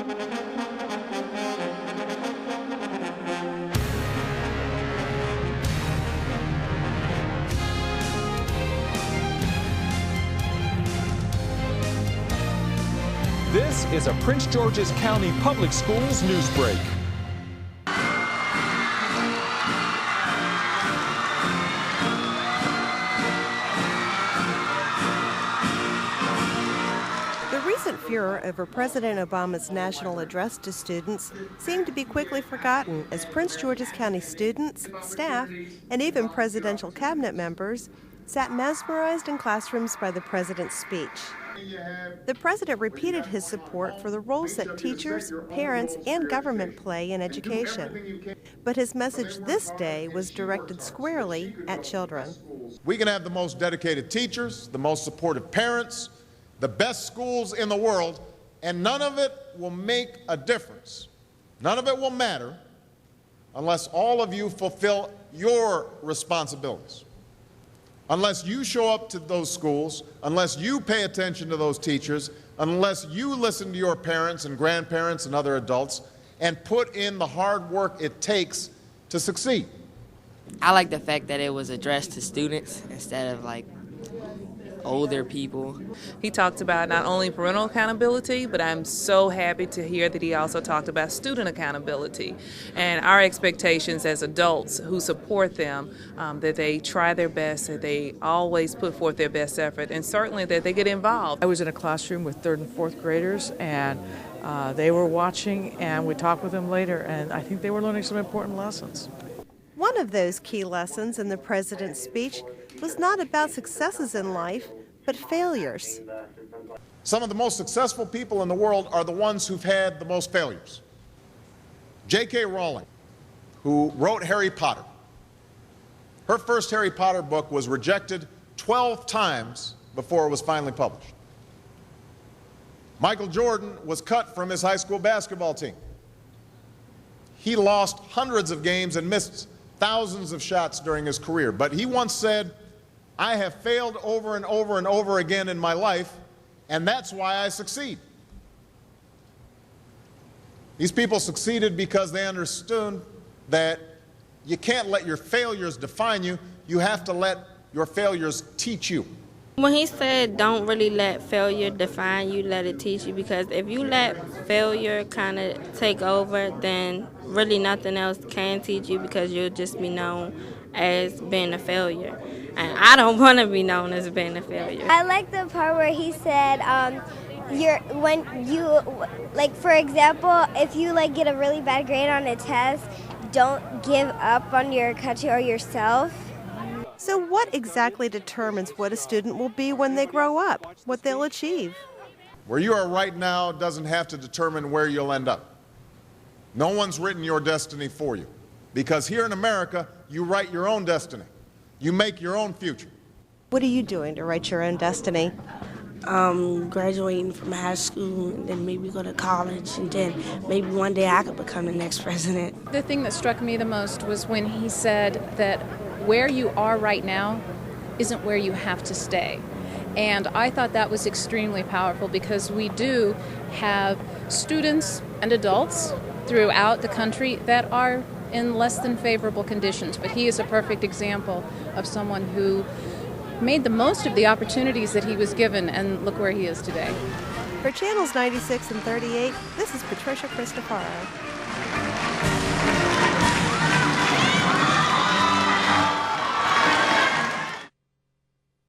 This is a Prince George's County Public Schools NewsBreak. The recent furor over President Obama's national address to students seemed to be quickly forgotten as Prince George's County students, staff, and even presidential cabinet members sat mesmerized in classrooms by the president's speech. The president repeated his support for the roles that teachers, parents, and government play in education. But his message this day was directed squarely at children. We can have the most dedicated teachers, the most supportive parents, the best schools in the world, and none of it will make a difference. None of it will matter unless all of you fulfill your responsibilities. Unless you show up to those schools, unless you pay attention to those teachers, unless you listen to your parents and grandparents and other adults and put in the hard work it takes to succeed. I like the fact that it was addressed to students instead of like older people. He talked about not only parental accountability, but I'm so happy to hear that he also talked about student accountability and our expectations as adults who support them, that they try their best, that they always put forth their best effort, and certainly that they get involved. I was in a classroom with 3rd and 4th graders, and they were watching, and we talked with them later, and I think they were learning some important lessons. One of those key lessons in the president's speech was not about successes in life, but failures. Some of the most successful people in the world are the ones who've had the most failures. J.K. Rowling, who wrote Harry Potter, her first Harry Potter book was rejected 12 times before it was finally published. Michael Jordan was cut from his high school basketball team. He lost hundreds of games and missed thousands of shots during his career, but he once said, "I have failed over and over and over again in my life, and that's why I succeed." These people succeeded because they understood that you can't let your failures define you. You have to let your failures teach you. When he said don't really let failure define you, let it teach you, because if you let failure kind of take over, then really nothing else can teach you because you'll just be known as being a failure. And I don't want to be known as being a failure. I like the part where he said, for example, if you get a really bad grade on a test, don't give up on your country or yourself. So what exactly determines what a student will be when they grow up, what they'll achieve? Where you are right now doesn't have to determine where you'll end up. No one's written your destiny for you, because here in America, you write your own destiny. You make your own future. What are you doing to write your own destiny? Graduating from high school, and then maybe go to college, and then maybe one day I could become the next president. The thing that struck me the most was when he said that where you are right now isn't where you have to stay. And I thought that was extremely powerful because we do have students and adults throughout the country that are in less than favorable conditions. But he is a perfect example of someone who made the most of the opportunities that he was given, and look where he is today. For Channels 96 and 38, this is Patricia Cristofaro.